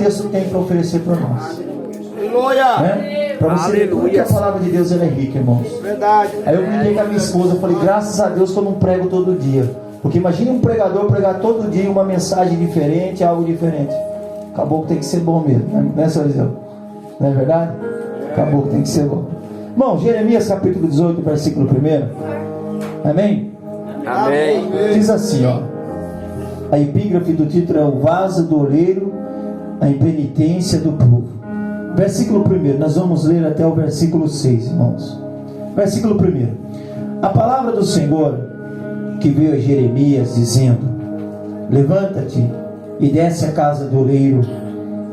texto tem para oferecer para nós. Aleluia! Né? Para você ver como que a palavra de Deus ela é rica, irmãos. Verdade. Aí eu brinquei com a minha esposa, eu falei, graças a Deus que eu não prego todo dia. Porque imagine um pregador pregar todo dia uma mensagem diferente, algo diferente. Acabou que tem que ser bom mesmo, né, seu Eliseu? Não é verdade? Acabou que tem que ser bom. Irmão, Jeremias capítulo 18, versículo 1. Amém? Amém. Diz assim, ó. A epígrafe do título é o vaso do oleiro, a impenitência do povo. Versículo 1, nós vamos ler até o versículo 6, irmãos. Versículo 1. A palavra do Senhor que veio a Jeremias dizendo: levanta-te e desce à casa do oleiro,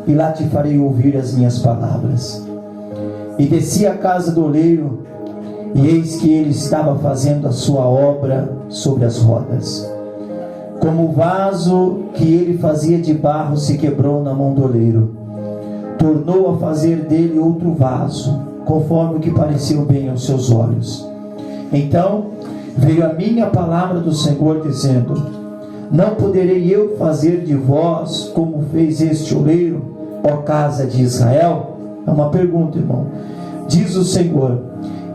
e lá te farei ouvir as minhas palavras. E desci à casa do oleiro, e eis que ele estava fazendo a sua obra sobre as rodas. Como o vaso que ele fazia de barro se quebrou na mão do oleiro, tornou a fazer dele outro vaso, conforme o que pareceu bem aos seus olhos. Então veio a minha palavra do Senhor dizendo: não poderei eu fazer de vós como fez este oleiro, ó casa de Israel? É uma pergunta, irmão. Diz o Senhor: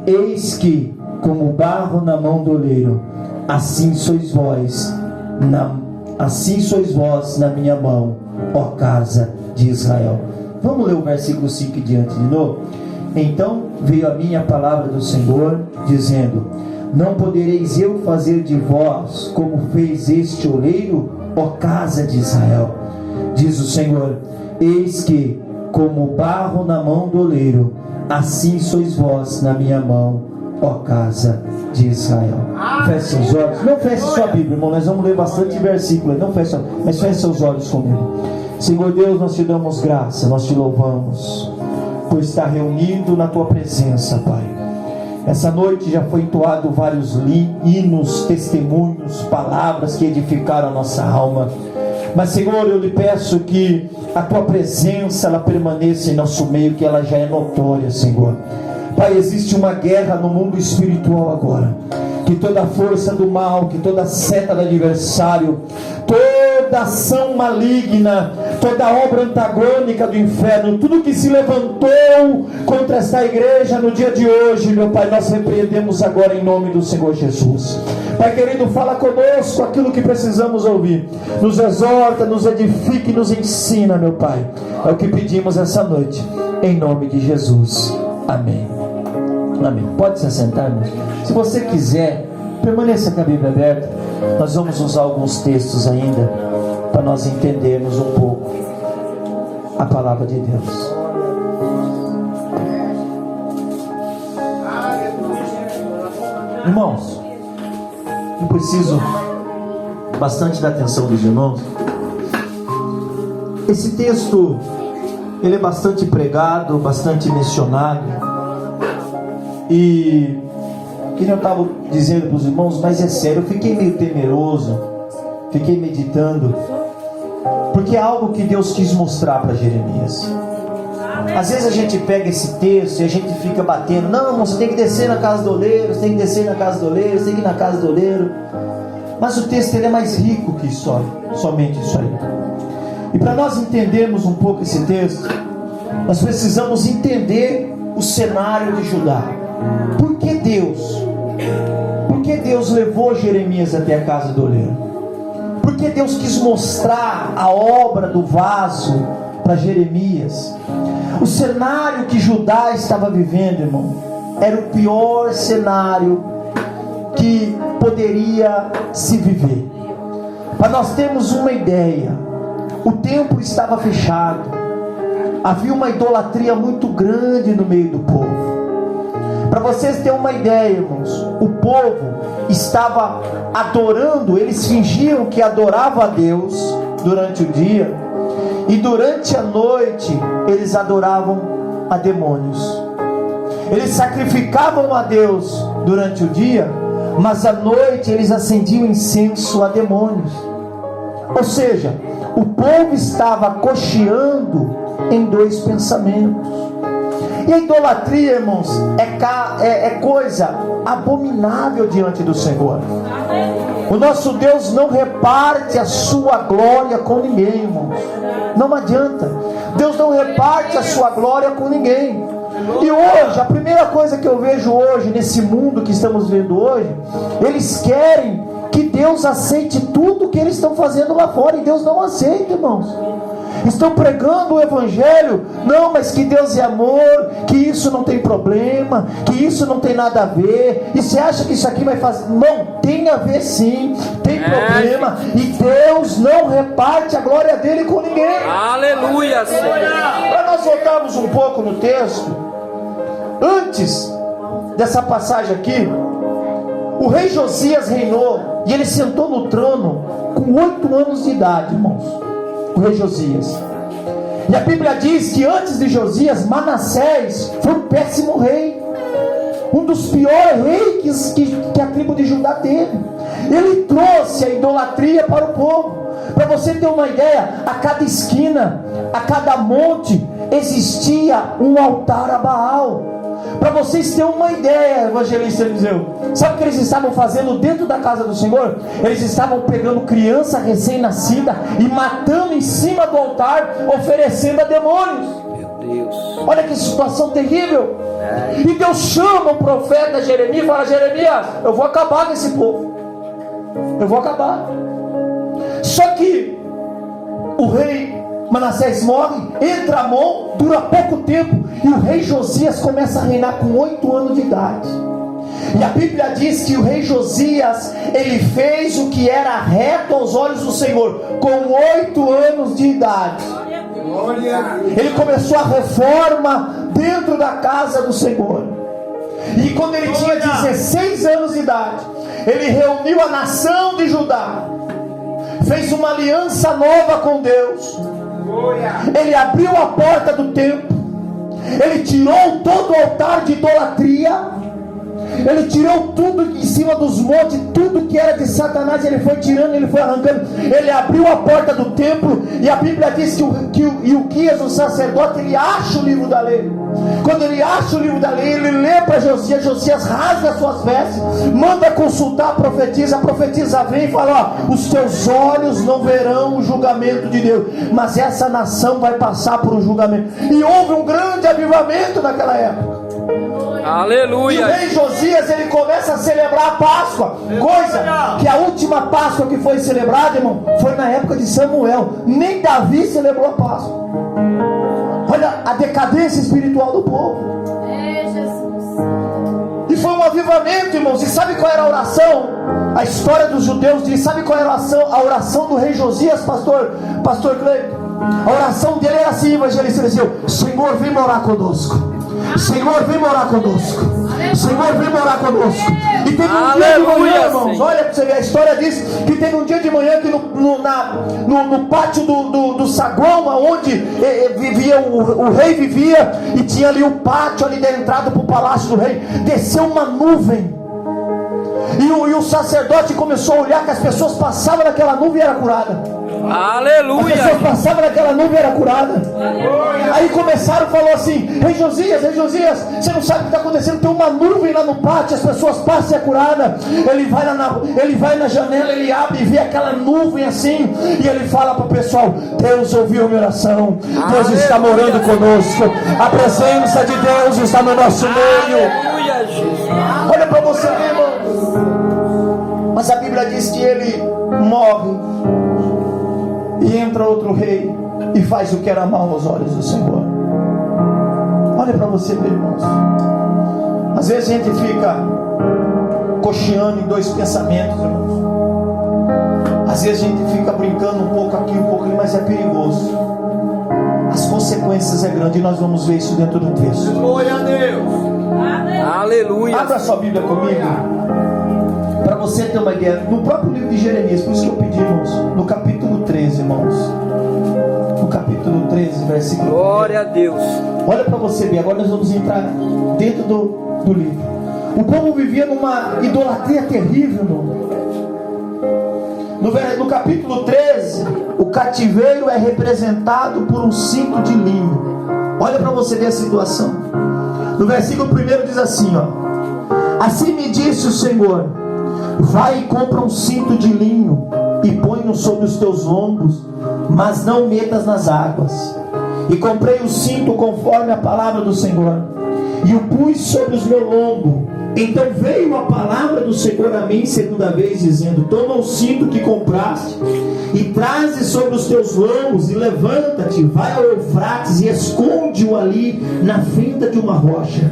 eis que, como barro na mão do oleiro, assim sois vós na minha mão, ó casa de Israel. Vamos ler o versículo 5 diante de novo? Então veio a minha palavra do Senhor dizendo: não podereis eu fazer de vós como fez este oleiro, ó casa de Israel? Diz o Senhor: eis que, como barro na mão do oleiro, assim sois vós na minha mão, ó casa de Israel. Feche seus olhos. Não feche sua Bíblia, irmão. Nós vamos ler bastante versículos. Não feche, mas feche seus olhos comigo. Senhor Deus, nós te damos graça, nós te louvamos por estar reunido na tua presença, Pai. Essa noite já foi entoado vários hinos, testemunhos, palavras que edificaram a nossa alma. Mas, Senhor, eu lhe peço que a tua presença ela permaneça em nosso meio, que ela já é notória, Senhor. Pai, existe uma guerra no mundo espiritual agora. Que toda a força do mal, que toda a seta do adversário, toda ação maligna, toda obra antagônica do inferno, tudo que se levantou contra esta igreja no dia de hoje, meu Pai, nós repreendemos agora em nome do Senhor Jesus. Pai querido, fala conosco aquilo que precisamos ouvir. Nos exorta, nos edifica e nos ensina, meu Pai. É o que pedimos essa noite, em nome de Jesus. Amém. Amém. Pode se assentar, irmão. Se você quiser, permaneça com a Bíblia aberta. Nós vamos usar alguns textos ainda para nós entendermos um pouco a palavra de Deus. Irmãos, eu preciso bastante da atenção dos irmãos. Esse texto ele é bastante pregado, bastante mencionado. E eu estava dizendo para os irmãos, mas é sério, eu fiquei meio temeroso, fiquei meditando, porque é algo que Deus quis mostrar para Jeremias. Às vezes a gente pega esse texto e a gente fica batendo: não, você tem que descer na casa do oleiro, você tem que descer na casa do oleiro, você tem que ir na casa do oleiro. Mas o texto ele é mais rico que isso, somente isso aí. E para nós entendermos um pouco esse texto, nós precisamos entender o cenário de Judá. Por que Deus levou Jeremias até a casa do oleiro? Por que Deus quis mostrar a obra do vaso para Jeremias? O cenário que Judá estava vivendo, irmão, era o pior cenário que poderia se viver. Para nós termos uma ideia, o templo estava fechado, havia uma idolatria muito grande no meio do povo. Para vocês terem uma ideia, irmãos, o povo estava adorando, eles fingiam que adoravam a Deus durante o dia, e durante a noite eles adoravam a demônios. Eles sacrificavam a Deus durante o dia, mas à noite eles acendiam incenso a demônios. Ou seja, o povo estava cocheando em dois pensamentos. E a idolatria, irmãos, é coisa abominável diante do Senhor. O nosso Deus não reparte a sua glória com ninguém, irmãos. Não adianta. Deus não reparte a sua glória com ninguém. E hoje, a primeira coisa que eu vejo hoje, nesse mundo que estamos vendo hoje, eles querem que Deus aceite tudo que eles estão fazendo lá fora, e Deus não aceita, irmãos. Estão pregando o evangelho, não, mas que Deus é amor, que isso não tem problema, que isso não tem nada a ver, e você acha que isso aqui vai fazer? Não, tem a ver sim, tem problema, e Deus não reparte a glória dele com ninguém. Aleluia, Senhor. Para nós voltarmos um pouco no texto, antes dessa passagem aqui, o rei Josias reinou, e ele sentou no trono com 8 anos de idade, irmãos. O rei Josias. E a Bíblia diz que antes de Josias, Manassés foi um péssimo rei, um dos piores reis que a tribo de Judá teve. Ele trouxe a idolatria para o povo. Para você ter uma ideia, a cada esquina, a cada monte, existia um altar a Baal. Para vocês terem uma ideia, evangelista Eliseu, sabe o que eles estavam fazendo dentro da casa do Senhor? Eles estavam pegando criança recém-nascida e matando em cima do altar, oferecendo a demônios. Meu Deus. Olha que situação terrível. E Deus chama o profeta Jeremias e fala: Jeremias, eu vou acabar com esse povo, eu vou acabar. Só que o rei Manassés morre, entra Amon, dura pouco tempo, e o rei Josias começa a reinar com 8 anos de idade. E a Bíblia diz que o rei Josias, ele fez o que era reto aos olhos do Senhor, com 8 anos de idade. Ele começou a reforma dentro da casa do Senhor. E quando ele tinha 16 anos de idade, ele reuniu a nação de Judá, fez uma aliança nova com Deus. Ele abriu a porta do templo, ele tirou todo o altar de idolatria, ele tirou tudo em cima dos montes, tudo que era de Satanás, ele foi tirando, ele foi arrancando. Ele abriu a porta do templo, e a Bíblia diz que Ilquias, o sacerdote, ele acha o livro da lei. Quando ele acha o livro da lei, ele lê para Josias. Josias rasga suas vestes, manda consultar a profetisa vem e fala: ó, os teus olhos não verão o julgamento de Deus, mas essa nação vai passar por um julgamento. E houve um grande avivamento naquela época. Aleluia. E o rei Josias, ele começa a celebrar a Páscoa, coisa que a última Páscoa que foi celebrada, irmão, foi na época de Samuel. Nem Davi celebrou a Páscoa. Olha a decadência espiritual do povo. E foi um avivamento, irmãos. E sabe qual era a oração? A história dos judeus diz: sabe qual era a oração do rei Josias, pastor Cleiton? A oração dele era assim, evangelista Eliseu: Senhor, vem morar conosco. Senhor, vem morar conosco. Senhor, vem morar conosco. E teve um dia de manhã, irmãos, olha para você ver, a história diz que teve um dia de manhã que no pátio do saguão, onde vivia o rei vivia, e tinha ali o pátio ali da entrada para o palácio do rei, desceu uma nuvem, e o sacerdote começou a olhar que as pessoas passavam naquela nuvem e era curada. Aleluia. As pessoas passavam naquela nuvem e era curada. Aí começaram a falar assim: Rei Josias, você não sabe o que está acontecendo? Tem uma nuvem lá no pátio, as pessoas passam e é curada. Ele vai na janela, ele abre e vê aquela nuvem assim, e ele fala para o pessoal: Deus ouviu a minha oração, Deus está morando conosco, a presença de Deus está no nosso meio. Olha para você ver, irmão. Mas a Bíblia diz que ele morre, e entra outro rei e faz o que era mal aos olhos do Senhor. Olha para você ver, irmãos. Às vezes a gente fica cocheando em dois pensamentos, irmãos. Às vezes a gente fica brincando um pouco aqui, um pouco ali, mas é perigoso. As consequências é grande, e nós vamos ver isso dentro do texto. Glória a Deus. Aleluia. Abra sua Bíblia comigo, para você ter uma ideia, no próprio livro de Jeremias. Por isso que eu pedi, irmãos, no capítulo 13, irmãos, no capítulo 13, versículo 1. Glória a Deus. Olha para você ver, agora nós vamos entrar dentro do livro. O povo vivia numa idolatria terrível, irmão. No capítulo 13, o cativeiro é representado por um cinto de linho. Olha para você ver a situação. No versículo 1 diz assim, ó: assim me disse o Senhor: Vai e compra um cinto de linho e põe-no sobre os teus lombos, mas não metas nas águas. E comprei o cinto conforme a palavra do Senhor, e o pus sobre os meus lombos. Então veio a palavra do Senhor a mim segunda vez, dizendo: toma o cinto que compraste e traze sobre os teus lombos, e levanta-te, vai ao Eufrates e esconde-o ali na fenda de uma rocha.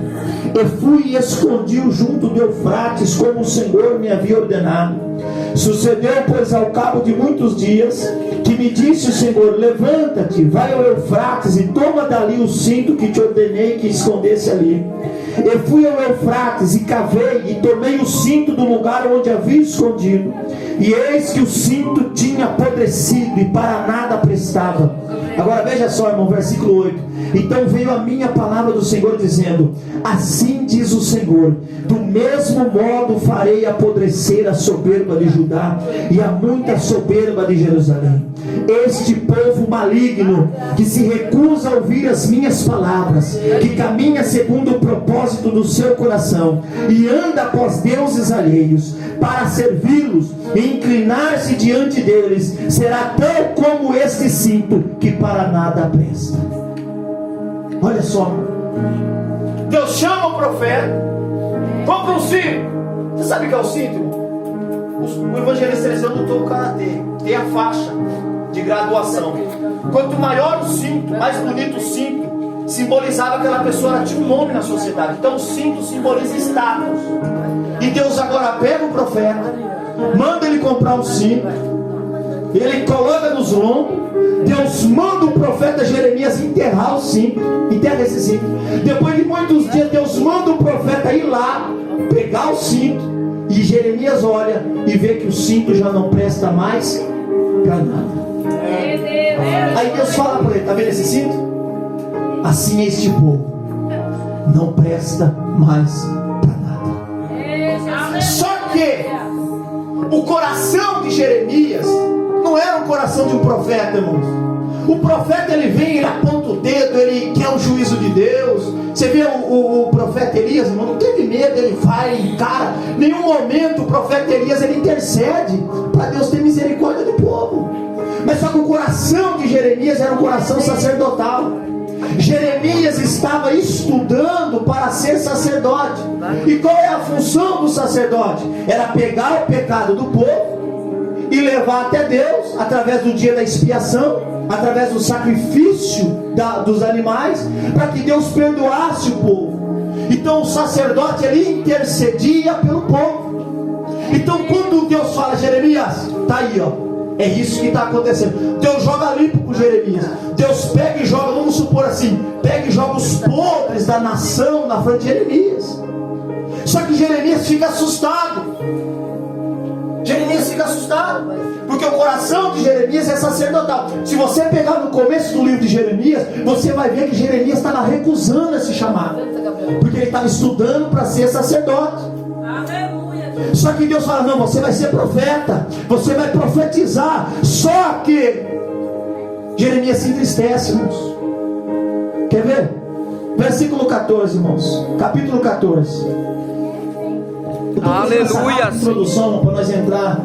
Eu fui e escondi-o junto do Eufrates, como o Senhor me havia ordenado. Sucedeu, pois, ao cabo de muitos dias, que me disse o Senhor: levanta-te, vai ao Eufrates e toma dali o cinto que te ordenei que escondesse ali. Eu fui ao Eufrates e cavei e tomei o cinto do lugar onde havia escondido, e eis que o cinto tinha apodrecido e para nada prestava. Agora veja só, irmão, versículo 8. Então veio a minha palavra do Senhor dizendo: assim diz o Senhor, do mesmo modo farei apodrecer a soberba de Judá e a muita soberba de Jerusalém. Este povo maligno, que se recusa a ouvir as minhas palavras, que caminha segundo o propósito do seu coração e anda após deuses alheios, para servi-los e inclinar-se diante deles, será tal como este cinto, que para nada presta. Olha só, Deus chama o profeta, compra um cinto. Você sabe o que é o cinto, irmão? O evangelista eles andam todo o karatê, tem a faixa de graduação. Quanto maior o cinto, mais bonito o cinto, simbolizava que aquela pessoa tinha um nome na sociedade. Então o cinto simboliza status. E Deus agora pega o profeta, manda ele comprar um cinto, ele coloca nos lombos. Deus manda o profeta Jeremias enterrar o cinto, enterra esse cinto. Depois de muitos dias, Deus manda o profeta ir lá, pegar o cinto, e Jeremias olha e vê que o cinto já não presta mais para nada. Aí Deus fala para ele: está vendo esse cinto? Assim é este povo, não presta mais para nada. Só que o coração de Jeremias não era o coração de um profeta, irmãos. O profeta, ele vem, ele aponta o dedo, ele quer o juízo de Deus. Você vê o profeta Elias, irmão, não teve medo, ele vai, encara. Em nenhum momento o profeta Elias, ele intercede para Deus ter misericórdia do povo. Mas só que o coração de Jeremias era um coração sacerdotal. Jeremias estava estudando para ser sacerdote. E qual é a função do sacerdote? Era pegar o pecado do povo e levar até Deus, através do dia da expiação, através do sacrifício dos animais, para que Deus perdoasse o povo. Então o sacerdote, ele intercedia pelo povo. Então quando Deus fala: Jeremias, está aí, ó, é isso que está acontecendo. Deus joga limpo com Jeremias. Deus pega e joga, vamos supor assim, pega e joga os podres da nação na frente de Jeremias. Só que Jeremias fica assustado. Jeremias fica assustado, porque o coração de Jeremias é sacerdotal. Se você pegar no começo do livro de Jeremias, você vai ver que Jeremias estava recusando esse chamado, porque ele estava estudando para ser sacerdote. Só que Deus fala: não, você vai ser profeta, você vai profetizar. Só que Jeremias se entristece, irmãos. Quer ver? Versículo 14, irmãos, capítulo 14. Aleluia. Introdução para nós entrar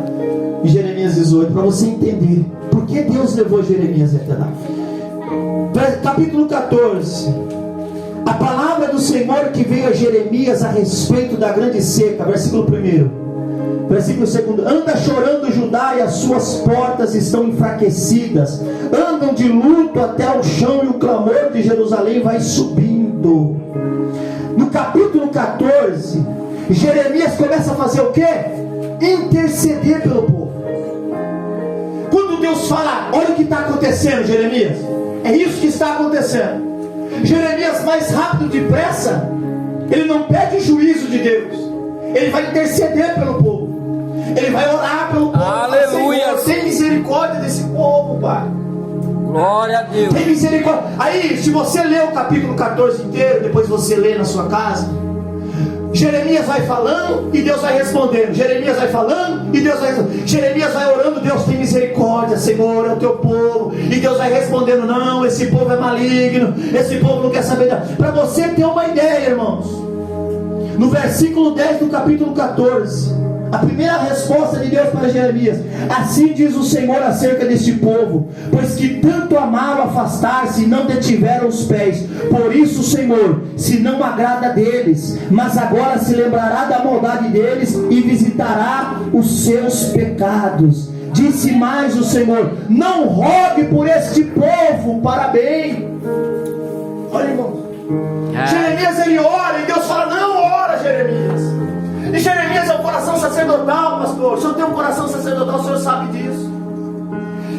em Jeremias 18, para você entender por que Deus levou Jeremias até lá. Capítulo 14. A palavra do Senhor que veio a Jeremias a respeito da grande seca. Versículo 1. Versículo 2: anda chorando Judá, e as suas portas estão enfraquecidas, andam de luto até o chão, e o clamor de Jerusalém vai subindo. No capítulo 14, Jeremias começa a fazer o quê? Interceder pelo povo. Quando Deus fala: olha o que está acontecendo, Jeremias, é isso que está acontecendo. Jeremias, mais rápido, depressa, ele não pede o juízo de Deus, ele vai interceder pelo povo, ele vai orar pelo povo. Aleluia. Senhor, tem misericórdia desse povo, Pai. Glória a Deus. Tem misericórdia. Aí, se você ler o capítulo 14 inteiro, depois você lê na sua casa, Jeremias vai falando e Deus vai respondendo. Jeremias vai falando e Deus vai respondendo. Jeremias vai orando: Deus tem misericórdia, Senhor, é o teu povo. E Deus vai respondendo: não, esse povo é maligno, esse povo não quer saber. Para você ter uma ideia, irmãos, no versículo 10 do capítulo 14, A primeira resposta de Deus para Jeremias: assim diz o Senhor acerca deste povo, pois que tanto amaram afastar-se e não detiveram os pés. Por isso o Senhor se não agrada deles, mas agora se lembrará da maldade deles e visitará os seus pecados. Disse mais o Senhor: não rogue por este povo para bem. Olha, irmão, Jeremias ele ora e Deus fala: não ora, Jeremias. E Jeremias é um coração sacerdotal, pastor. O senhor tem um coração sacerdotal, o senhor sabe disso.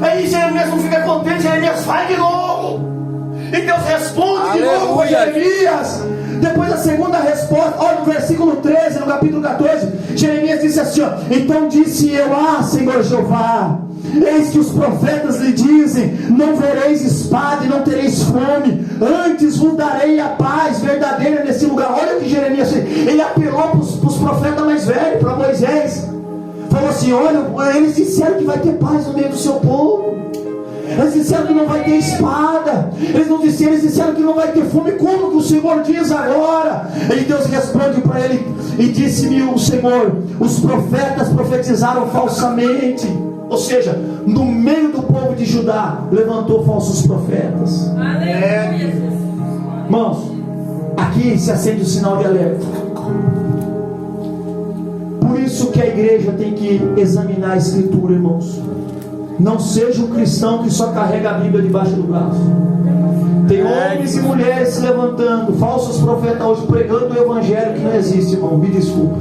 Aí Jeremias não fica contente, Jeremias vai de novo. E Deus responde de novo para Jeremias. Depois a segunda resposta, olha no versículo 13, no capítulo 14, Jeremias disse assim: ó, então disse eu: Senhor Jeová, eis que os profetas lhe dizem: não vereis espada e não tereis fome, antes vos darei a paz verdadeira nesse lugar. Olha o que Jeremias fez. Ele apelou para os profetas mais velhos, para Moisés. Falou assim: olha, eles disseram que vai ter paz no meio do seu povo. Eles disseram que não vai ter espada. Eles disseram que não vai ter fome. Como que o Senhor diz agora? E Deus responde para ele: e disse-me o Senhor: os profetas profetizaram falsamente. Ou seja, no meio do povo de Judá levantou falsos profetas. Irmãos, aqui se acende o sinal de alerta. Por isso que a igreja tem que examinar a Escritura, irmãos. Não seja um cristão que só carrega a Bíblia debaixo do braço. Tem homens e mulheres se levantando, falsos profetas hoje, pregando o evangelho que não existe, irmão. Me desculpa.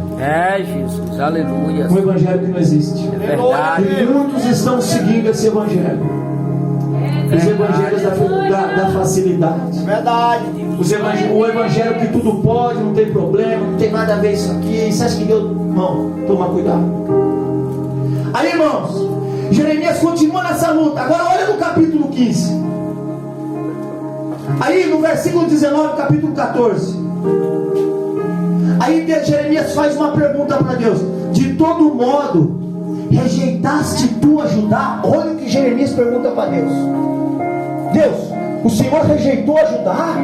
Jesus, aleluia. Um evangelho que não existe. É verdade. E muitos estão seguindo esse evangelho. Os evangelhos da facilidade. Verdade. O evangelho que tudo pode, não tem problema, não tem nada a ver isso aqui. Você acha que Deus... Irmão, toma cuidado. Aí, irmãos, Jeremias continua nessa luta. Agora olha no capítulo 15. Aí no versículo 19, capítulo 14. Aí Jeremias faz uma pergunta para Deus: de todo modo rejeitaste tu a Judá? Olha o que Jeremias pergunta para Deus: Deus, o Senhor rejeitou a Judá?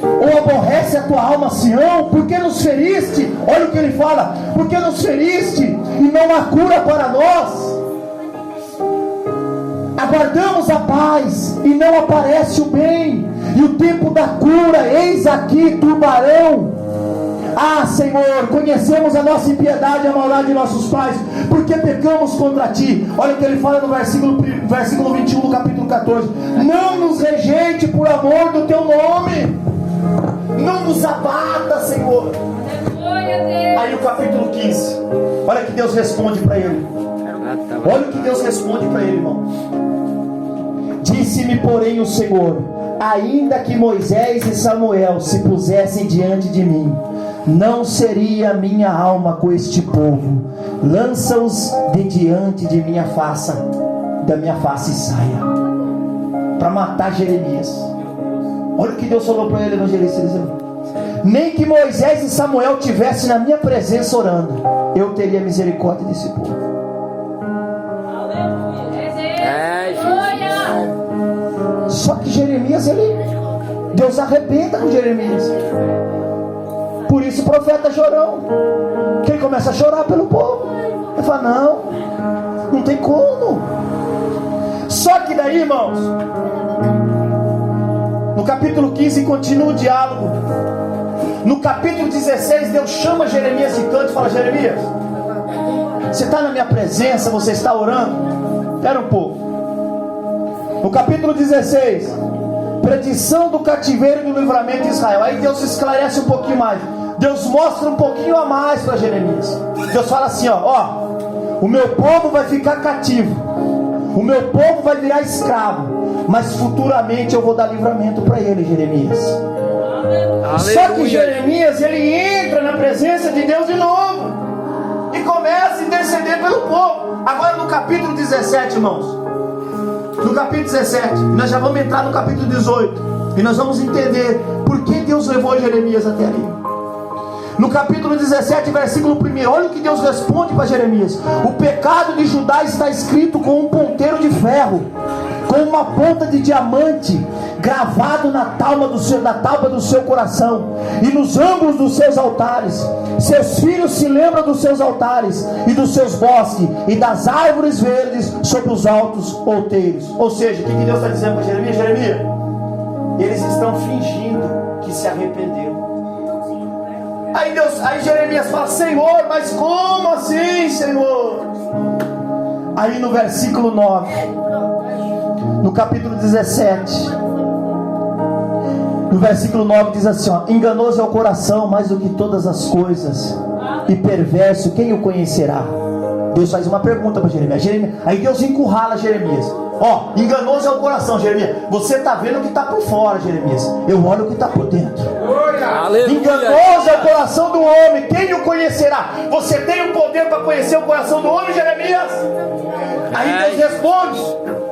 Ou aborrece a tua alma Sião? Por que nos feriste? Olha o que ele fala: por que nos feriste e não há cura para nós? Aguardamos a paz e não aparece o bem, e o tempo da cura, eis aqui turbarão. Senhor, conhecemos a nossa impiedade e a maldade de nossos pais, porque pecamos contra ti. Olha o que ele fala no versículo 21 do capítulo 14: não nos rejeite por amor do teu nome, não nos abata, Senhor. Aí o capítulo 15, olha que Deus responde para ele. Olha o que Deus responde para ele, irmão. Disse-me, porém, o Senhor: ainda que Moisés e Samuel se pusessem diante de mim, não seria a minha alma com este povo. Lança-os de diante de minha face, da minha face e saia. Para matar Jeremias. Olha o que Deus falou para ele, evangelista. Nem que Moisés e Samuel tivessem na minha presença orando, eu teria misericórdia desse povo. Só que Jeremias, Deus arrebenta com Jeremias. Por isso o profeta chorão, que ele começa a chorar pelo povo. Ele fala: não tem como. Só que daí, irmãos, no capítulo 15 continua o diálogo. No capítulo 16 Deus chama Jeremias de canto e fala: Jeremias, você está na minha presença, você está orando? Espera um pouco. No capítulo 16, predição do cativeiro e do livramento de Israel. Aí Deus esclarece um pouquinho mais. Deus mostra um pouquinho a mais para Jeremias. Deus fala assim: o meu povo vai ficar cativo, o meu povo vai virar escravo, mas futuramente eu vou dar livramento para ele, Jeremias. Aleluia. Só que Jeremias, ele entra na presença de Deus de novo e começa a interceder pelo povo. Agora no capítulo 17, irmãos, no capítulo 17, nós já vamos entrar no capítulo 18, e nós vamos entender por que Deus levou Jeremias até ali. No capítulo 17, versículo 1, olha o que Deus responde para Jeremias: o pecado de Judá está escrito com um ponteiro de ferro, com uma ponta de diamante gravado na tábua do seu coração e nos ângulos dos seus altares. Seus filhos se lembram dos seus altares e dos seus bosques e das árvores verdes sobre os altos outeiros. Ou seja, o que Deus está dizendo para Jeremias? Jeremias, eles estão fingindo que se arrependeram. Aí Jeremias fala: Senhor, mas como assim, Senhor? Aí no versículo 9, no capítulo 17, no versículo 9 diz assim, ó: enganoso é o coração mais do que todas as coisas, e perverso, quem o conhecerá? Deus faz uma pergunta para Jeremias. Aí Deus encurrala Jeremias. Ó, enganoso é o coração, Jeremias. Você está vendo o que está por fora, Jeremias. Eu olho o que está por dentro. Aleluia. Enganoso é o coração do homem, quem o conhecerá? Você tem o poder para conhecer o coração do homem, Jeremias? Aí Deus responde.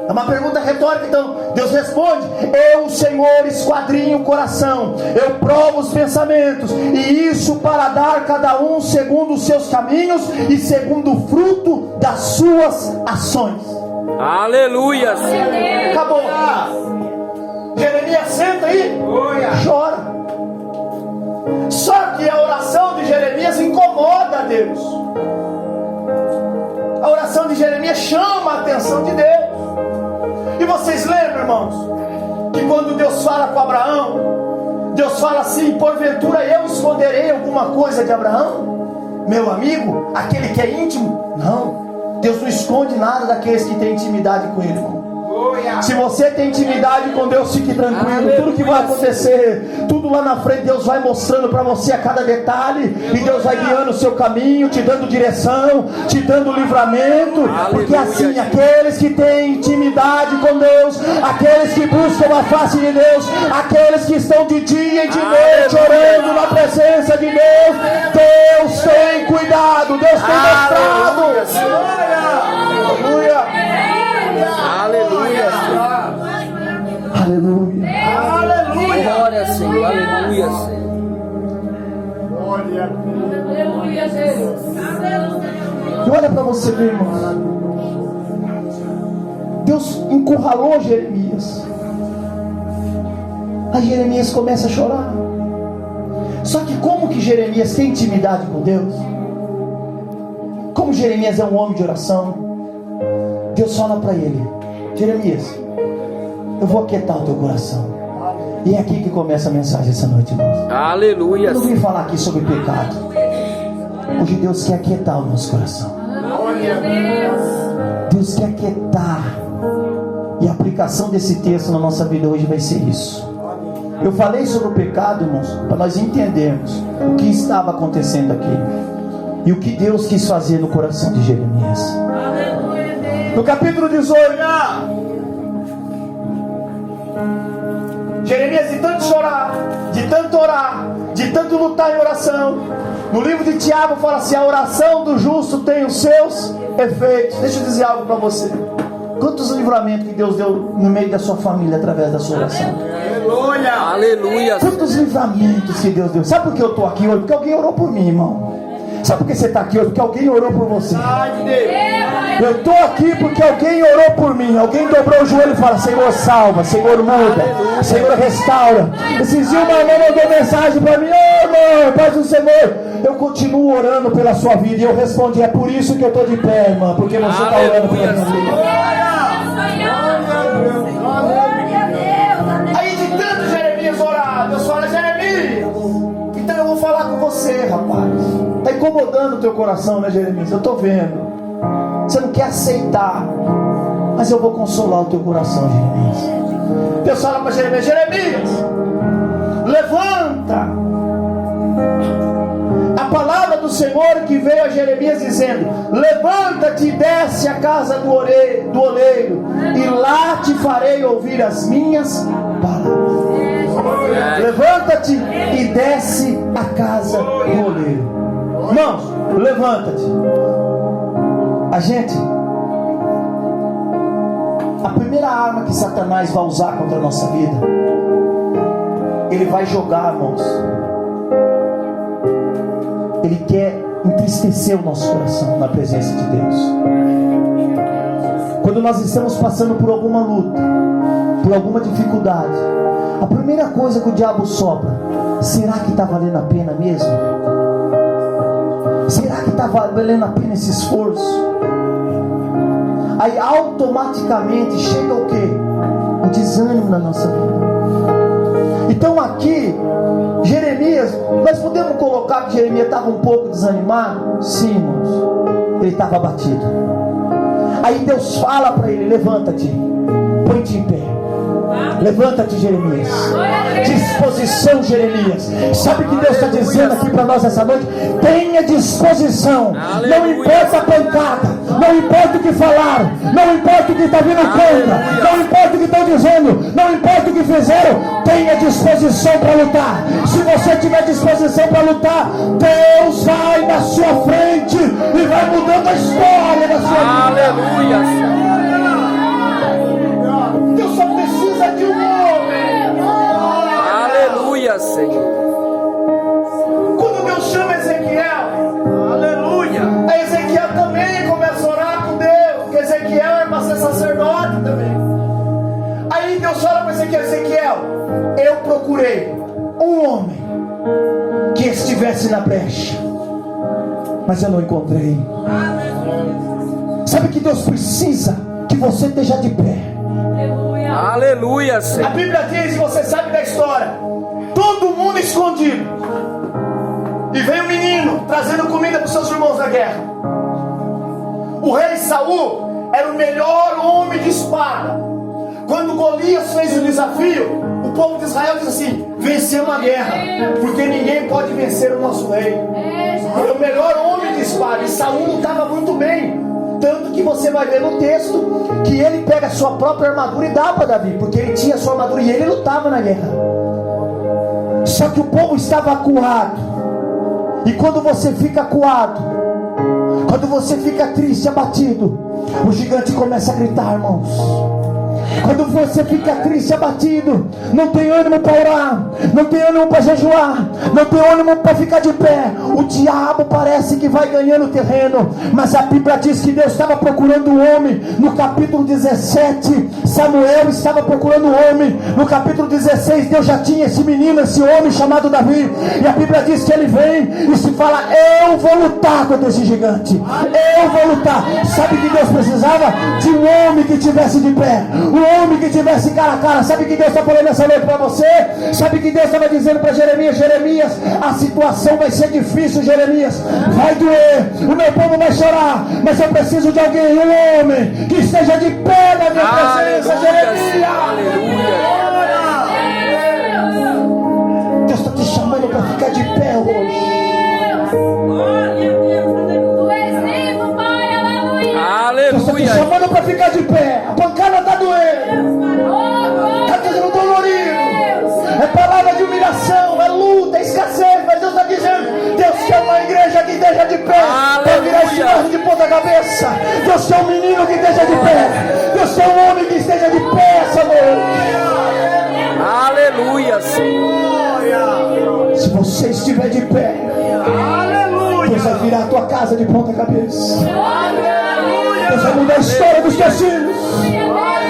É uma pergunta retórica, então Deus responde: eu, o Senhor, esquadrinho o coração, eu provo os pensamentos, e isso para dar cada um segundo os seus caminhos e segundo o fruto das suas ações. Aleluia. Acabou. Jeremias senta aí, chora. Só que a oração de Jeremias incomoda a Deus. A oração de Jeremias chama a atenção de Deus. E vocês lembram, irmãos, que quando Deus fala com Abraão, Deus fala assim: porventura eu esconderei alguma coisa de Abraão, meu amigo, aquele que é íntimo? Não, Deus não esconde nada daqueles que têm intimidade com Ele, irmão. Se você tem intimidade com Deus, fique tranquilo. Tudo que vai acontecer, tudo lá na frente, Deus vai mostrando para você a cada detalhe, e Deus vai guiando o seu caminho, te dando direção, te dando livramento. Porque assim, aqueles que têm intimidade com Deus, aqueles que buscam a face de Deus, aqueles que estão de dia e de noite orando na presença de Deus, Deus tem cuidado, Deus tem mostrado. Aleluia. Aleluia. Aleluia. Aleluia. Glória a Senhor. Aleluia, Senhor. Glória a Deus. E olha para você ver, irmão. Deus encurralou Jeremias. Aí Jeremias começa a chorar. Só que como que Jeremias tem intimidade com Deus? Como Jeremias é um homem de oração, Deus fala para ele: Jeremias, eu vou aquietar o teu coração. E é aqui que começa a mensagem essa noite, irmãos. Aleluia. Eu não vim falar aqui sobre pecado. Hoje Deus quer aquietar o nosso coração. Deus quer aquietar. E a aplicação desse texto na nossa vida hoje vai ser isso. Eu falei sobre o pecado, irmãos, para nós entendermos o que estava acontecendo aqui e o que Deus quis fazer no coração de Jeremias. No capítulo 18, Jeremias, de tanto chorar, de tanto orar, de tanto lutar em oração, no livro de Tiago fala assim: a oração do justo tem os seus efeitos. Deixa eu dizer algo para você. Quantos livramentos que Deus deu no meio da sua família através da sua oração? Aleluia. Aleluia. Quantos livramentos que Deus deu. Sabe por que eu estou aqui hoje? Porque alguém orou por mim, irmão. Sabe por que você está aqui hoje? Porque alguém orou por você. Eu estou aqui porque alguém orou por mim. Alguém dobrou o joelho e fala: Senhor, salva, Senhor, muda, Senhor, restaura. Esses dias uma irmã mandou mensagem para mim: ô irmão, paz do Senhor, eu continuo orando pela sua vida. E eu respondi: é por isso que eu estou de pé, irmã, porque você está orando pela minha vida. Aí de tanto Jeremias orar, Deus fala: Jeremias, então eu vou falar com você, rapaz. Está incomodando o teu coração, né, Jeremias? Eu estou vendo. Você não quer aceitar, mas eu vou consolar o teu coração, Jeremias. Deus fala para Jeremias: Jeremias, levanta. A palavra do Senhor que veio a Jeremias dizendo: levanta-te e desce a casa do oleiro, e lá te farei ouvir as minhas palavras. Levanta-te e desce a casa do oleiro. Irmãos, levanta-te. A primeira arma que Satanás vai usar contra a nossa vida, ele vai jogar, irmãos. Ele quer entristecer o nosso coração na presença de Deus. quando nós estamos passando por alguma luta, por alguma dificuldade, a primeira coisa que o diabo sopra: será que está valendo a pena mesmo? Será que está valendo a pena esse esforço? Aí automaticamente chega o quê? O desânimo na nossa vida. Então aqui, Jeremias, nós podemos colocar que Jeremias estava um pouco desanimado? Sim, irmãos, ele estava abatido. Aí Deus fala para ele: levanta-te, põe-te em pé. Levanta-te, Jeremias. Disposição, Jeremias. Sabe o que Deus está dizendo aqui para nós essa noite? Tenha disposição. Não importa a pancada, não importa o que falaram, não importa o que está vindo contra, não importa o que estão dizendo, não importa o que fizeram. Tenha disposição para lutar. Se você tiver disposição para lutar, Deus vai na sua frente e vai mudando a história da sua vida. Aleluia. Deus só precisa de um homem. Aleluia, Senhor. Quando Deus chama Ezequiel, aleluia, a Ezequiel também começa a orar com Deus, porque Ezequiel é para ser sacerdote também. Aí Deus fala para Ezequiel: Ezequiel, eu procurei um homem que estivesse na brecha, mas eu não encontrei. Sabe que Deus precisa que você esteja de pé. Aleluia, Senhor. A Bíblia diz, você sabe da história, todo mundo escondido, e veio um menino trazendo comida para os seus irmãos da guerra. O rei Saul era o melhor homem de espada. Quando Golias fez o desafio, o povo de Israel disse assim: vencemos a guerra, porque ninguém pode vencer o nosso rei. Ele é o melhor homem de espada. E Saul lutava muito bem, tanto que você vai ver no texto que ele pega a sua própria armadura e dá para Davi, porque ele tinha a sua armadura e ele lutava na guerra. Só que o povo estava acuado. E quando você fica acuado, quando você fica triste, abatido, o gigante começa a gritar, irmãos. Quando você fica triste, abatido, não tem ânimo para orar, não tem ânimo para jejuar, não tem ânimo para ficar de pé, o diabo parece que vai ganhando terreno. Mas a Bíblia diz que Deus estava procurando um homem. No capítulo 17, Samuel estava procurando um homem. No capítulo 16, Deus já tinha esse menino, esse homem chamado Davi. E a Bíblia diz que ele vem e se fala: eu vou lutar contra esse gigante, eu vou lutar. Sabe que Deus precisava? De um homem que estivesse de pé, um homem que estivesse cara a cara. Sabe que Deus está falando essa noite para você? Sabe que Deus estava dizendo para Jeremias: Jeremias, a situação vai ser difícil, Jeremias, vai doer, o meu povo vai chorar, mas eu preciso de alguém, um homem que esteja de pé na minha presença. Jeremias, Deus está te chamando para ficar de pé hoje. Deus está te chamando para ficar de pé. A pancada está doendo, está dizendo dolorido, é palavra de humilhação, é luta, é escassez. Mas Deus está dizendo: Deus quer uma igreja que esteja de pé para virar esse bairro de ponta cabeça. Deus quer um menino que esteja de pé, Deus quer um homem que esteja de pé essa noite. Aleluia, Senhor. Se você estiver de pé, Deus vai virar a tua casa de ponta cabeça. Deus vai mudar a história dos teus filhos.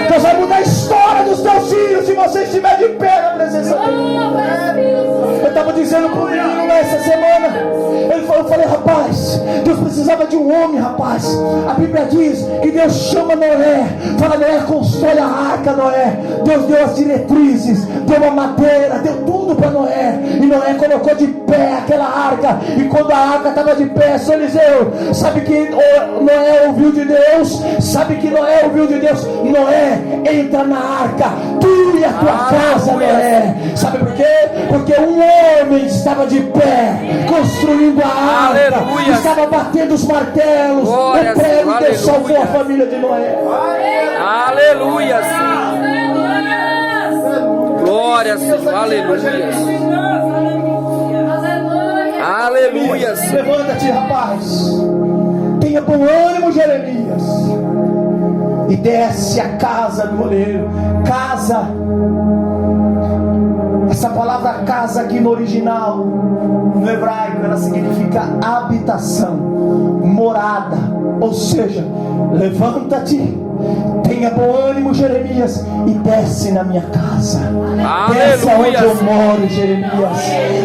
Deus vai mudar a história dos teus filhos se você estiver de pé na presença dele. Eu estava dizendo para o menino nessa semana, eu falei: rapaz, Deus precisava de um homem, rapaz. A Bíblia diz que Deus chama Noé, fala: Noé, constrói a arca, Noé. Deus deu as diretrizes, deu a madeira, deu tudo para Noé. E Noé colocou de pé aquela arca. E quando a arca estava de pé, São Eliseu, sabe que Noé ouviu de Deus? Sabe que Noé ouviu de Deus? Noé, entra na arca, tu e a tua casa, Noé. Sabe por quê? Porque um homem estava de pé, construindo a arca. Aleluia. Estava batendo os martelos. Glória, o prego Deus aleluia. salvou a família de Noé. Aleluia, Senhor. Glória, Senhor. Aleluia. Aleluia, Senhor. Levanta-te, rapaz. Tenha bom ânimo, Jeremias. E desce a casa do oleiro. Casa. A Essa palavra casa aqui no original, no hebraico, ela significa habitação, morada. Ou seja, levanta-te, tenha bom ânimo, Jeremias, e desce na minha casa. Desce aonde eu moro, Jeremias.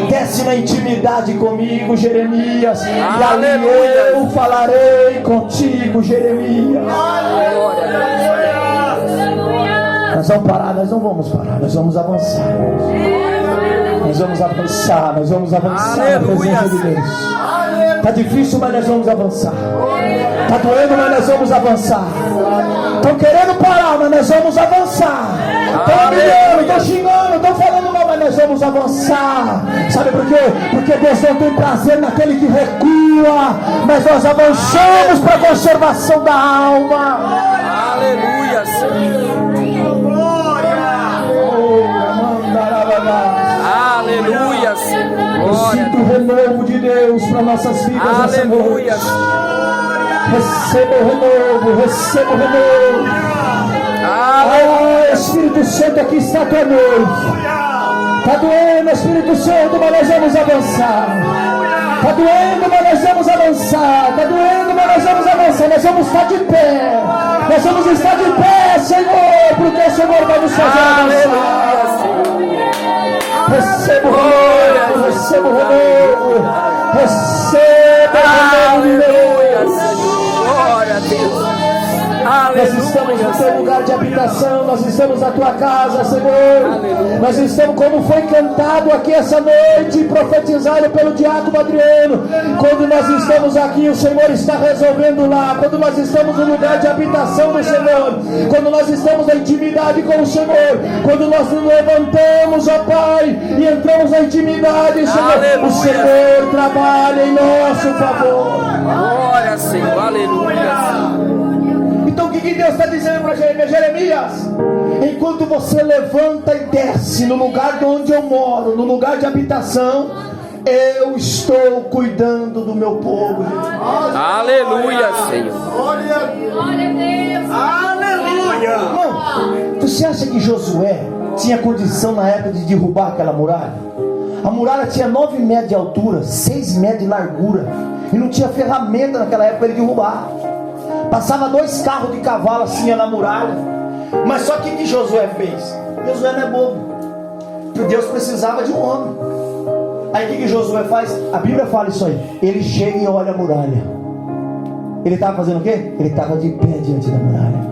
Desce na intimidade comigo, Jeremias. E ali eu falarei contigo, Jeremias. Nós vamos parar, nós não vamos parar, nós vamos avançar. Nós vamos avançar, nós vamos avançar na presença de Deus. Está difícil, mas nós vamos avançar. Está doendo, mas nós vamos avançar. Estão querendo parar, mas nós vamos avançar. Estão humilhando, estão xingando, estão falando mal, mas nós vamos avançar. Sabe por quê? Porque Deus não tem prazer naquele que recua, mas nós avançamos para a conservação da alma. Aleluia, Senhor. Aleluia, Senhor. Eu sinto o renovo de Deus para nossas vidas. Aleluia. Receba o renovo, receba o renovo. Ah, Espírito Santo, aqui está a tua noiva. Está doendo, Espírito Santo, mas nós vamos avançar. Está doendo, mas nós vamos avançar. Está doendo, mas nós vamos avançar. Nós vamos estar de pé. Nós vamos estar de pé, Senhor, porque o Senhor vai nos fazer avançar. Receba o renovo, receba o renovo, receba o renovo. Glória a Deus. Nós estamos no teu lugar de habitação, nós estamos na tua casa, Senhor. Nós estamos, como foi cantado aqui essa noite, profetizado pelo diácono Adriano. Quando nós estamos aqui, o Senhor está resolvendo lá. Quando nós estamos no lugar de habitação do Senhor, quando nós estamos na intimidade com o Senhor, quando nós nos levantamos, ó Pai, e entramos na intimidade, Senhor, o Senhor trabalha em nosso favor. Glória, Senhor, aleluia. Então o que Deus está dizendo para Jeremias? Jeremias, enquanto você levanta e desce no lugar de onde eu moro, no lugar de habitação, eu estou cuidando do meu povo. Aleluia, Senhor. Glória a Deus. Aleluia. Irmão, você acha que Josué tinha condição na época de derrubar aquela muralha? A muralha tinha 9 metros de altura, 6 metros de largura, e não tinha ferramenta naquela época para ele derrubar. Passava 2 carros de cavalo assim na muralha. Mas só que Josué fez? Josué não é bobo. Deus precisava de um homem. Aí o que Josué faz? A Bíblia fala isso aí. Ele chega e olha a muralha. Ele estava fazendo o quê? Ele estava de pé diante da muralha.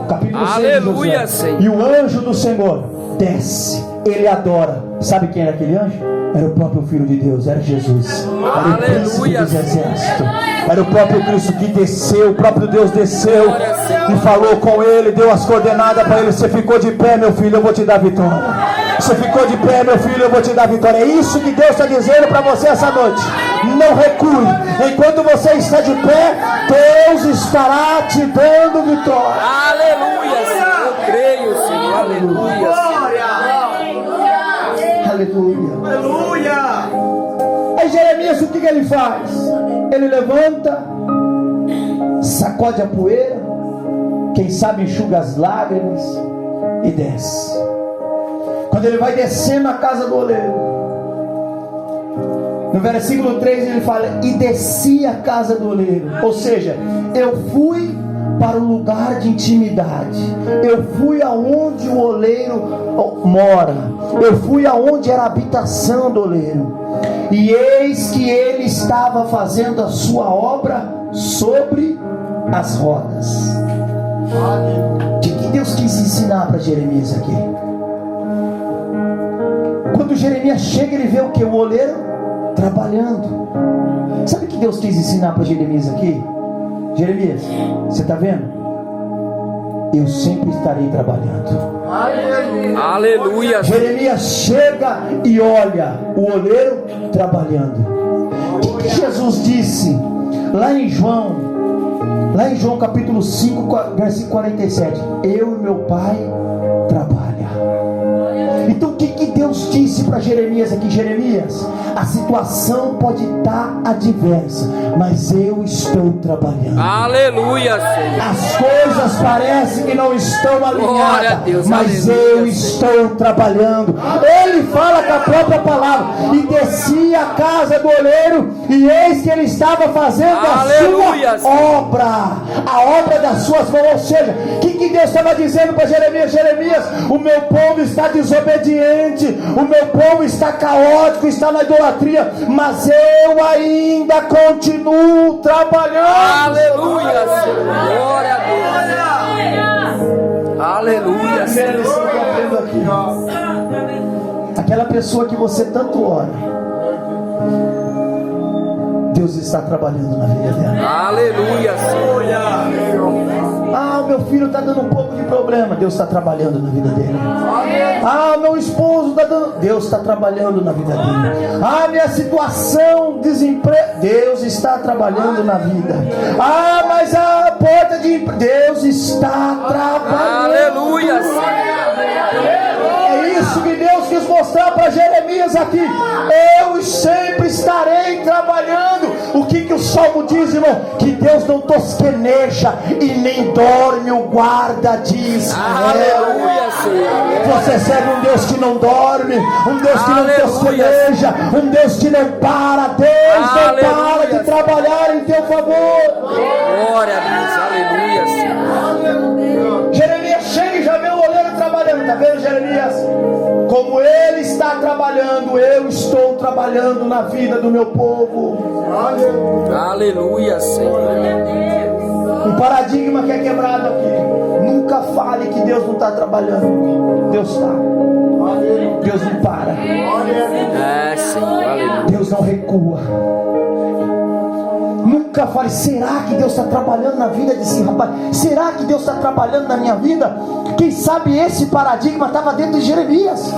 Capítulo 6 de Josué. Senhor. E o anjo do Senhor desce. Ele adora. Sabe quem era aquele anjo? Era o próprio Filho de Deus, era Jesus. Era o príncipe dos exércitos. Era o próprio Cristo que desceu, o próprio Deus desceu e falou com ele, deu as coordenadas para ele. Você ficou de pé, meu filho, eu vou te dar vitória. Você ficou de pé, meu filho, eu vou te dar vitória. É isso que Deus está dizendo para você essa noite. Não recue. Enquanto você está de pé, Deus estará te dando vitória. Aleluia, Senhor. Eu creio, Senhor. Aleluia. Aleluia. Aleluia. Aí Jeremias, o que ele faz? Ele levanta, sacode a poeira, quem sabe enxuga as lágrimas e desce. Quando ele vai descendo a casa do oleiro, no versículo 3 ele fala: e desci a casa do oleiro. Ou seja, eu fui para o lugar de intimidade. Eu fui aonde o oleiro mora. Eu fui aonde era a habitação do oleiro. E eis que ele estava fazendo a sua obra sobre as rodas. O que Deus quis ensinar para Jeremias aqui? Quando Jeremias chega, ele vê o que? O oleiro trabalhando. Sabe o que Deus quis ensinar para Jeremias aqui? Jeremias, você está vendo? Eu sempre estarei trabalhando. Aleluia. Jeremias chega e olha o oleiro trabalhando. O que Jesus disse lá em João capítulo 5, versículo 47? Eu e meu Pai trabalha. Então o que Deus disse para para Jeremias aqui: Jeremias, a situação pode estar adversa, mas eu estou trabalhando. Aleluia, Senhor. As coisas parecem que não estão Glória a alinhadas, Deus, mas aleluia, eu Senhor. estou trabalhando. Ele fala com a própria palavra: e desci a casa do oleiro, e eis que ele estava fazendo Aleluia, a sua obra, a obra das suas mãos. Ou seja, o que Deus estava dizendo para Jeremias? Jeremias, o meu povo está desobediente, o meu povo está caótico, está na idolatria, mas eu ainda continuo trabalhando. Aleluia, Senhor. Glória a Deus. Aleluia, Primeira lição Senhor. que eu aprendo aqui: aquela pessoa que você tanto ora, Deus está trabalhando na vida dela. Aleluia, Senhor. Ah, o meu filho está dando um pouco de problema, Deus está trabalhando na vida dele. Ah, meu esposo está dando, Deus está trabalhando na vida dele. Ah, minha situação, desemprego, Deus está trabalhando na vida. Ah, mas a porta de emprego, Deus está trabalhando. Aleluia, Senhor. É isso que Deus quis mostrar para Jeremias aqui: eu sempre estarei trabalhando. O que o Salmo diz, irmão? Que Deus não tosqueneja e nem dorme o guarda de Israel. Aleluia, Senhor. Você serve um Deus que não dorme, um Deus que não Aleluia. tosqueneja, um Deus que não para. Deus não Aleluia. para de trabalhar em teu favor. Glória a Deus. Aleluia, Senhor. Jeremias chega e já vê o oleiro trabalhando. Está vendo, Jeremias? Como ele está trabalhando, eu estou trabalhando na vida do meu povo. Aleluia, Senhor. Um paradigma que é quebrado aqui: nunca fale que Deus não está trabalhando. Deus está. Deus não para. É, Senhor. Aleluia. Deus não recua. Nunca fale: será que Deus está trabalhando na vida desse rapaz? Será que Deus está trabalhando na minha vida? Quem sabe esse paradigma estava dentro de Jeremias.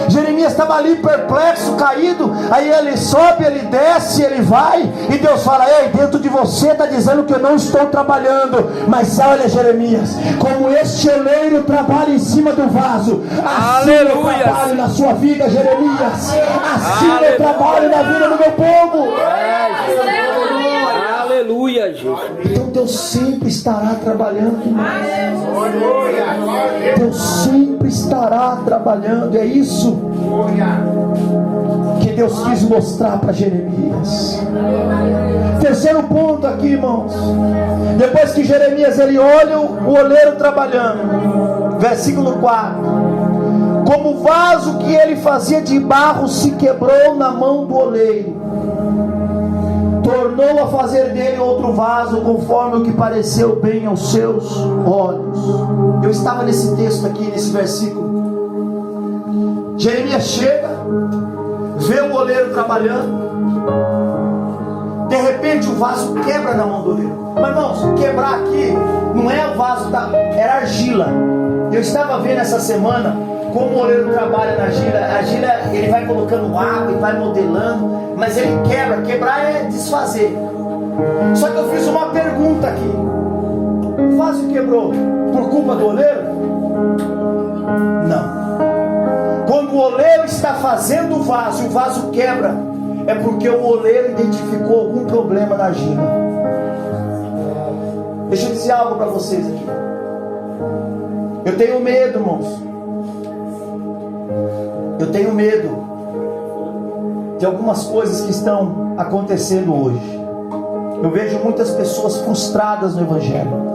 Jeremias estava ali perplexo, caído. Aí ele sobe, ele desce, ele vai, e Deus fala: ei, dentro de você está dizendo que eu não estou trabalhando. Mas olha, Jeremias, como este oleiro trabalha em cima do vaso, assim eu Aleluia. trabalho na sua vida, Jeremias. Assim eu Aleluia. trabalho na vida do meu povo. Aleluia, Jesus. Então Deus sempre estará trabalhando, irmãos. Deus sempre estará trabalhando. É isso que Deus quis mostrar para Jeremias. Terceiro ponto aqui, irmãos. Depois que Jeremias ele olha o oleiro trabalhando, versículo 4: como o vaso que ele fazia de barro se quebrou na mão do oleiro, tornou a fazer dele outro vaso, conforme o que pareceu bem aos seus olhos. Eu estava nesse texto aqui, nesse versículo. Jeremias chega, vê o oleiro trabalhando, de repente o vaso quebra na mão do oleiro. Mas irmãos, quebrar aqui não é o vaso, era argila. Eu estava vendo essa semana como o oleiro trabalha na argila. A argila, ele vai colocando água e vai modelando, mas ele quebra. Quebrar é desfazer. Só que eu fiz uma pergunta aqui: o vaso quebrou por culpa do oleiro? Não. Quando o oleiro está fazendo o vaso quebra, é porque o oleiro identificou algum problema na argila. Deixa eu dizer algo para vocês aqui. Eu tenho medo, irmãos. Eu tenho medo de algumas coisas que estão acontecendo hoje. Eu vejo muitas pessoas frustradas no Evangelho.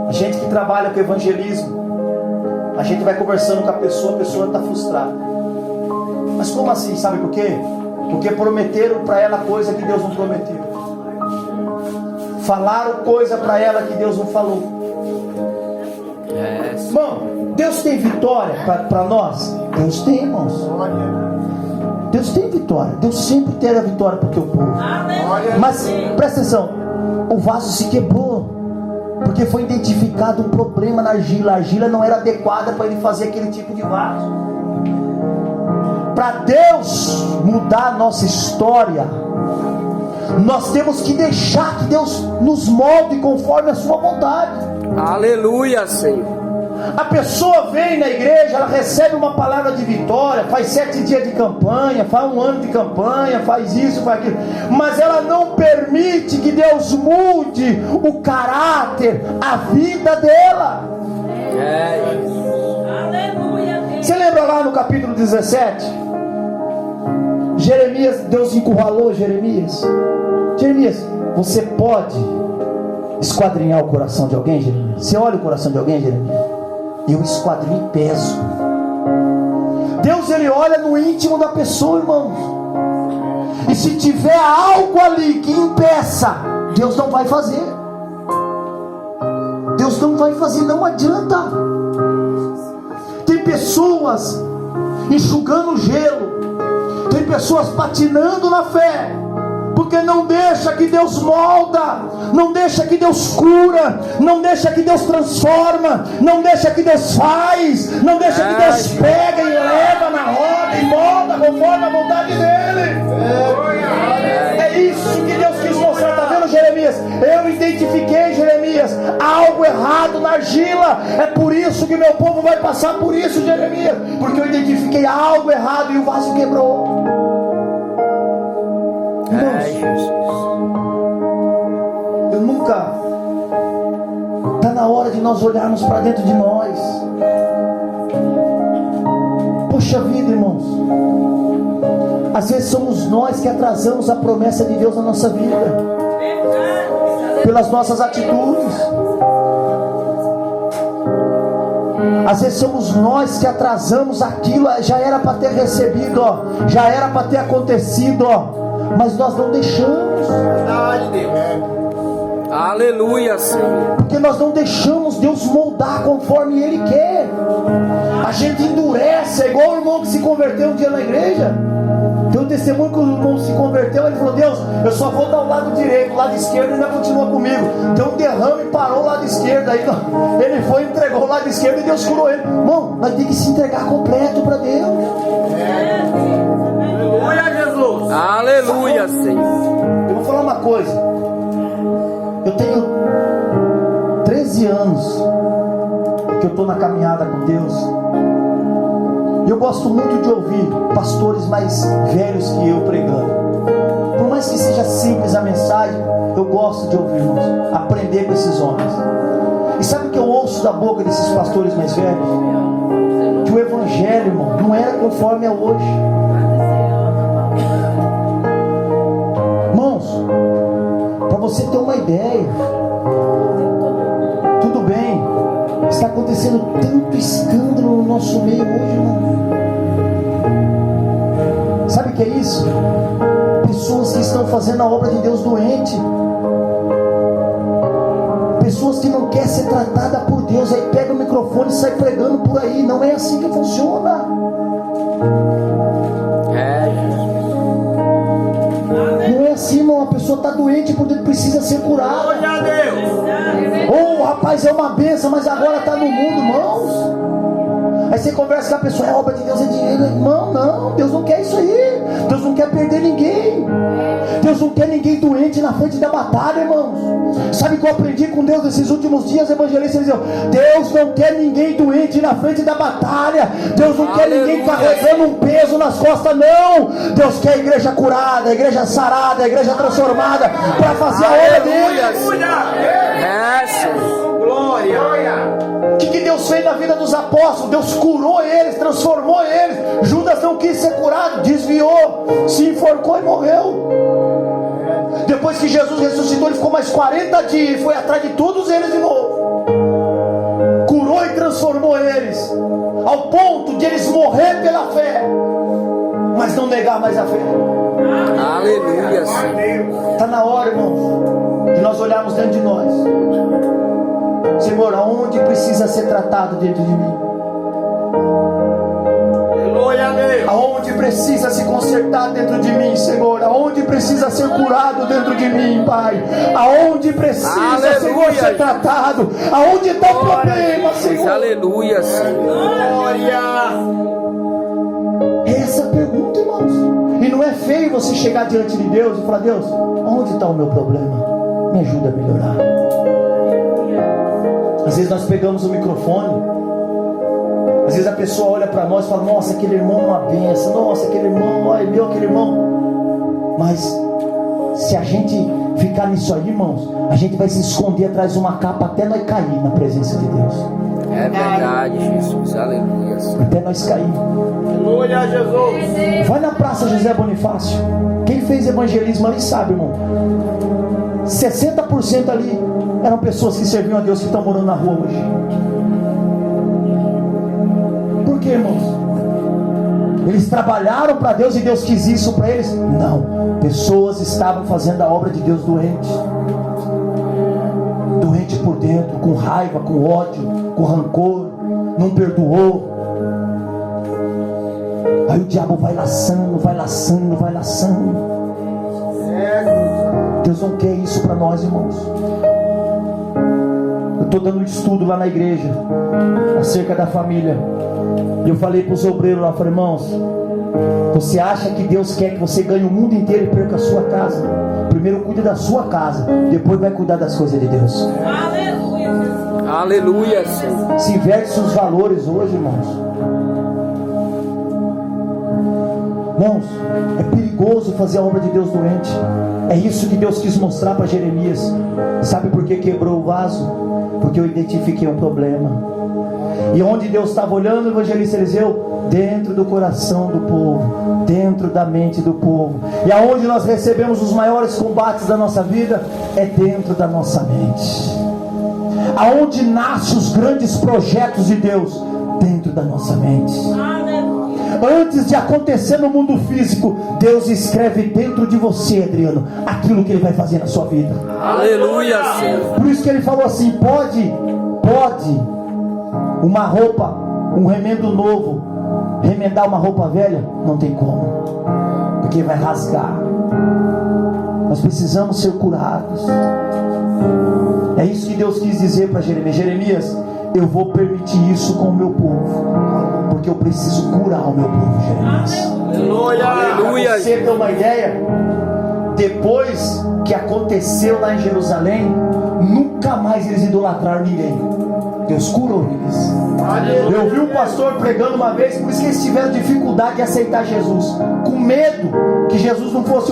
A gente que trabalha com evangelismo, a gente vai conversando com a pessoa está frustrada. Mas como assim? Sabe por quê? Porque prometeram para ela coisa que Deus não prometeu. Falaram coisa para ela que Deus não falou. Irmão, Deus tem vitória para nós? Deus tem, irmãos. Deus tem vitória. Deus sempre terá vitória para o teu povo. Mas presta atenção: o vaso se quebrou porque foi identificado um problema na argila. A argila não era adequada para ele fazer aquele tipo de vaso. Para Deus mudar a nossa história, nós temos que deixar que Deus nos molde conforme a sua vontade. Aleluia, Senhor. A pessoa vem na igreja, ela recebe uma palavra de vitória, faz 7 dias de campanha, faz 1 ano de campanha, faz isso, faz aquilo, mas ela não permite que Deus mude o caráter, a vida dela. Você lembra lá no capítulo 17? Jeremias, Deus encurralou Jeremias. Jeremias, você pode esquadrinhar o coração de alguém, Jeremias? Você olha o coração de alguém, Jeremias? Eu esquadrinho e peso. Deus, ele olha no íntimo da pessoa, irmãos. E se tiver algo ali que impeça, Deus não vai fazer. Deus não vai fazer, não adianta. Tem pessoas enxugando gelo, tem pessoas patinando na fé, porque não deixa que Deus molda, não deixa que Deus cura, não deixa que Deus transforma, não deixa que Deus faz, não deixa que Deus pega e leva na roda e molda conforme a vontade dele. É isso que Deus quis mostrar. Está vendo, Jeremias? Eu identifiquei, Jeremias, algo errado na argila. É por isso que meu povo vai passar por isso, Jeremias, porque eu identifiquei algo errado e o vaso quebrou. Irmãos, eu nunca. Está na hora de nós olharmos para dentro de nós. Poxa vida, irmãos, às vezes somos nós que atrasamos a promessa de Deus na nossa vida, pelas nossas atitudes. Às vezes somos nós que atrasamos aquilo. Já era para ter recebido, ó, já era para ter acontecido, ó, mas nós não deixamos. Aleluia, Senhor. Porque nós não deixamos Deus moldar conforme Ele quer. A gente endurece. É igual o irmão que se converteu um dia na igreja. Tem um testemunho que o irmão se converteu. Ele falou: Deus, eu só vou dar o lado direito, o lado esquerdo ainda continua comigo. Deu um derrame e parou o lado esquerdo. Aí ele foi e entregou o lado esquerdo e Deus curou ele. Irmão, nós temos que se entregar completo para Deus. Aleluia, Jesus. Aleluia, Senhor. Eu vou falar uma coisa. Eu tenho 13 anos que eu estou na caminhada com Deus. E eu gosto muito de ouvir pastores mais velhos que eu pregando. Por mais que seja simples a mensagem, eu gosto de ouvir, aprender com esses homens. E sabe o que eu ouço da boca desses pastores mais velhos? Que o evangelho, irmão, não era conforme é hoje. Irmãos, para você ter uma ideia, tudo bem, está acontecendo tanto escândalo no nosso meio hoje, irmão. Sabe o que é isso? Pessoas que estão fazendo a obra de Deus doente, pessoas que não querem ser tratadas por Deus, aí pega o microfone e sai pregando por aí. Não é assim que funciona. Não é assim, irmão. A pessoa está doente por dentro, precisa ser curada. Glória a Deus. Oh, rapaz, é uma bênção, mas agora está no mundo, irmãos. Aí você conversa com a pessoa: é obra de Deus, é dinheiro. Irmão, não, Deus não quer isso aí. Deus não quer perder ninguém. Deus não quer ninguém doente na frente da batalha, irmãos. Sabe o que eu aprendi com Deus nesses últimos dias? Evangelistas diziam: Deus não quer ninguém doente na frente da batalha. Deus não quer ninguém carregando um peso nas costas, não. Deus quer a igreja curada, a igreja sarada, a igreja transformada, para fazer a obra dele. Glória. O que Deus fez na vida dos apóstolos? Deus curou eles, transformou eles. Judas não quis ser curado, desviou, se enforcou e morreu. Depois que Jesus ressuscitou, ele ficou mais 40 dias e foi atrás de todos eles de novo. Curou e transformou eles, ao ponto de eles morrer pela fé, mas não negar mais a fé. Aleluia. Está na hora, irmãos, de nós olharmos dentro de nós. Senhor, aonde precisa ser tratado dentro de mim? Glória a Deus. Aonde precisa se consertar dentro de mim, Senhor? Aonde precisa ser curado dentro de mim, Pai? Aonde precisa, Aleluia, Senhor, ser tratado? Aonde está o problema, Senhor? Aleluia, Senhor. Glória. É essa a pergunta, irmãos. E não é feio você chegar diante de Deus e falar: Deus, onde está o meu problema? Me ajuda a melhorar. Às vezes nós pegamos o microfone Às vezes a pessoa olha para nós e fala: nossa, aquele irmão é uma benção, nossa, aquele irmão, olha meu, aquele irmão. Mas se a gente ficar nisso aí, irmãos, a gente vai se esconder atrás de uma capa até nós cair na presença de Deus. É verdade, Jesus, aleluia. Até nós cair. Glória a Jesus. Vai na Praça José Bonifácio. Quem fez evangelismo ali sabe, irmão. 60% ali eram pessoas que serviam a Deus, que estão morando na rua hoje. Por quê, irmãos? Eles trabalharam para Deus e Deus quis isso para eles? Não. Pessoas estavam fazendo a obra de Deus doente por dentro, com raiva, com ódio, com rancor, não perdoou. Aí o diabo vai laçando, vai laçando, vai laçando. Deus não quer isso para nós, irmãos. Eu estou dando um estudo lá na igreja acerca da família, e eu falei para os obreiros lá, falei: irmãos, você acha que Deus quer que você ganhe o mundo inteiro e perca a sua casa? Primeiro cuide da sua casa, depois vai cuidar das coisas de Deus. Aleluia, Senhor. Se inverte os valores hoje, irmãos. Irmãos, é perigoso fazer a obra de Deus doente. É isso que Deus quis mostrar para Jeremias. Sabe por que quebrou o vaso? Porque eu identifiquei um problema. E onde Deus estava olhando, o evangelista Eliseu? Dentro do coração do povo, dentro da mente do povo. E aonde nós recebemos os maiores combates da nossa vida? É dentro da nossa mente. Aonde nascem os grandes projetos de Deus? Dentro da nossa mente. Antes de acontecer no mundo físico, Deus escreve dentro de você, Adriano, aquilo que Ele vai fazer na sua vida. Aleluia, Senhor. Por isso que Ele falou assim: pode uma roupa, um remendo novo remendar uma roupa velha? Não tem como, porque vai rasgar. Nós precisamos ser curados. É isso que Deus quis dizer para Jeremias: Jeremias, eu vou permitir isso com o meu povo, porque eu preciso curar o meu povo, Jeremias. Aleluia. Para você ter uma ideia, depois que aconteceu lá em Jerusalém, nunca mais eles idolatraram ninguém. Deus curou eles. Eu vi um pastor pregando uma vez, por isso que eles tiveram dificuldade de aceitar Jesus, com medo que Jesus não fosse o